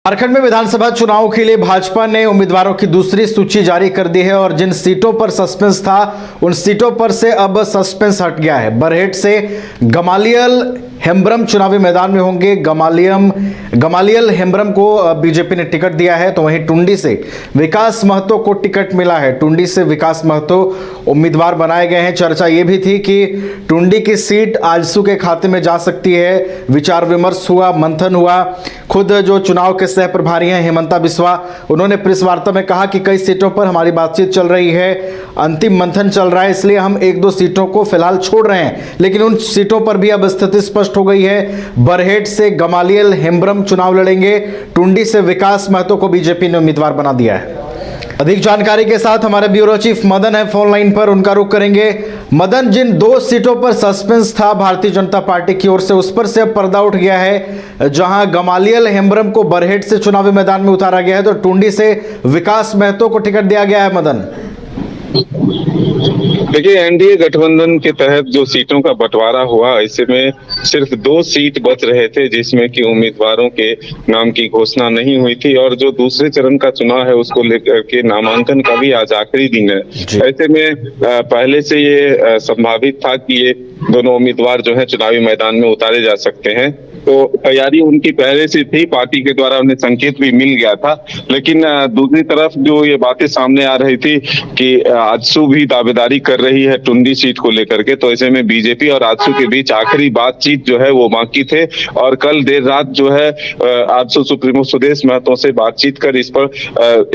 झारखंड में विधानसभा चुनाव के लिए भाजपा ने उम्मीदवारों की दूसरी सूची जारी कर दी है और जिन सीटों पर सस्पेंस था उन सीटों पर से अब सस्पेंस हट गया है। बरहेट से गमालियल हेम्ब्रम चुनावी मैदान में होंगे। गमालियल हेम्ब्रम को बीजेपी ने टिकट दिया है, तो वहीं टुंडी से विकास महतो को टिकट मिला है। टुंडी से विकास महतो उम्मीदवार बनाए गए हैं। चर्चा ये भी थी कि टुंडी की सीट आजसू के खाते में जा सकती है। विचार विमर्श हुआ, मंथन हुआ। खुद जो चुनाव के सह प्रभारी हैं हेमंता बिस्वा, उन्होंने प्रेस वार्ता में कहा कि कई सीटों पर हमारी बातचीत चल रही है, अंतिम मंथन चल रहा है, इसलिए हम एक दो सीटों को फिलहाल छोड़ रहे हैं, लेकिन उन सीटों पर भी अब स्थिति स्पष्ट हो गई है। बरहेट से गमालियल हेम्ब्रम चुनाव लड़ेंगे। टुंडी से विकास महतो को बीजेपी ने उम्मीदवार बना दिया है। अधिक जानकारी के साथ हमारे ब्यूरो चीफ मदन है फोन लाइन पर, उनका रुख करेंगे। मदन, जिन दो सीटों पर सस्पेंस था भारतीय जनता पार्टी की ओर से, उस पर से अब पर्दा उठ गया है। जहां गमालियल हेम्ब्रम को बरहेट से चुनावी मैदान में उतारा गया है, तो टुंडी से विकास महतो को टिकट दिया गया है। मदन, देखिए, एनडीए गठबंधन के तहत जो सीटों का बंटवारा हुआ, ऐसे में सिर्फ 2 सीट बच रहे थे जिसमें कि उम्मीदवारों के नाम की घोषणा नहीं हुई थी, और जो दूसरे चरण का चुनाव है उसको लेकर के नामांकन का भी आज आखिरी दिन है। ऐसे में पहले से ये संभावित था कि ये दोनों उम्मीदवार जो है चुनावी मैदान में उतारे जा सकते हैं, तो तैयारी उनकी पहले से थी, पार्टी के द्वारा उन्हें संकेत भी मिल गया था। लेकिन दूसरी तरफ जो ये बातें सामने आ रही थी कि आजसू भी दावेदारी कर रही है टुंडी सीट को लेकर के, तो ऐसे में बीजेपी और आजसू के बीच आखिरी बातचीत जो है वो बाकी थे, और कल देर रात जो है आजसू सुप्रीमो सुदेश महतो से बातचीत कर इस पर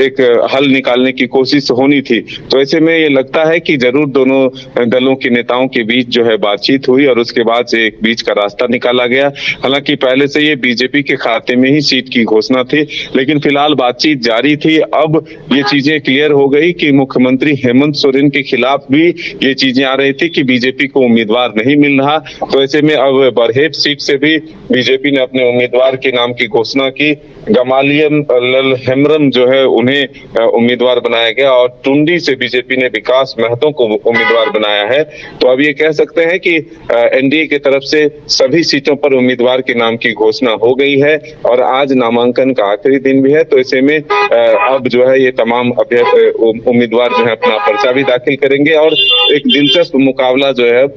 एक हल निकालने की कोशिश होनी थी। तो ऐसे में ये लगता है कि जरूर दोनों दलों के नेताओं के बीच जो है बातचीत हुई और उसके बाद से एक बीच का रास्ता निकाला गया। हालांकि पहले से ये बीजेपी के खाते में ही सीट की घोषणा थी, लेकिन फिलहाल बातचीत जारी थी। अब ये चीजें क्लियर हो गई कि मुख्यमंत्री हेमंत सोरेन के खिलाफ भी ये चीजें आ रही थी कि बीजेपी को उम्मीदवार नहीं मिल रहा, तो ऐसे में अब बरहेट सीट से भी बीजेपी ने अपने उम्मीदवार के नाम की घोषणा की। गमालियल हेम्ब्रम जो है उन्हें उम्मीदवार बनाया गया और टुंडी से बीजेपी ने विकास महतो को उम्मीदवार बनाया है। तो अब ये कह सकते हैं कि एनडीए की तरफ से सभी सीटों पर उम्मीदवार के नाम की घोषणा हो गई है और आज नामांकन का आखिरी दिन भी है। तो ऐसे में अब जो है ये तमाम उम्मीदवार जो है अपना पर्चा भी दाखिल करेंगे और एक दिलचस्प मुकाबला जो है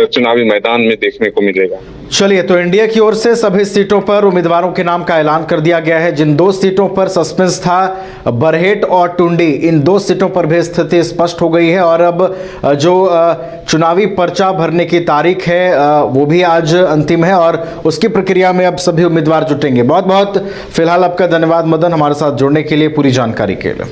चुनावी मैदान में देखने को मिलेगा। चलिए, तो इंडिया की ओर से सभी सीटों पर उम्मीदवारों के नाम का ऐलान कर दिया गया है। जिन 2 सीटों पर सस्पेंस था, बरहेट और टुंडी, इन 2 सीटों पर भी स्थिति स्पष्ट हो गई है और अब जो चुनावी पर्चा भरने की तारीख है वो भी आज अंतिम है और उसकी प्रक्रिया में अब सभी उम्मीदवार जुटेंगे। बहुत बहुत फिलहाल आपका धन्यवाद मदन, हमारे साथ जुड़ने के लिए, पूरी जानकारी के लिए।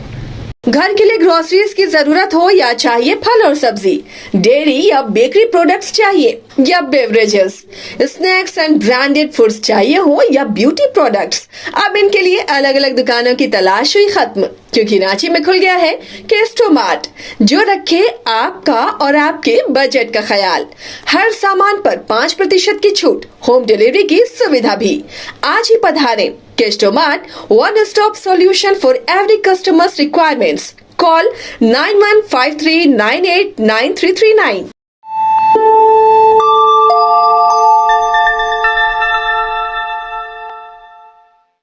घर के लिए ग्रोसरीज की जरूरत हो या चाहिए फल और सब्जी, डेयरी या बेकरी प्रोडक्ट्स चाहिए या beverages, snacks and branded foods चाहिए हो या ब्यूटी प्रोडक्ट्स, अब इनके लिए अलग अलग दुकानों की तलाश हुई खत्म, क्योंकि रांची में खुल गया है केस्टोमार्ट, जो रखे आपका और आपके बजट का ख्याल। हर सामान पर 5% की छूट, होम डिलीवरी की सुविधा भी। आज ही पधारें। केस्टोमार्ट, one stop solution for every customer's requirements. Call 9153989339.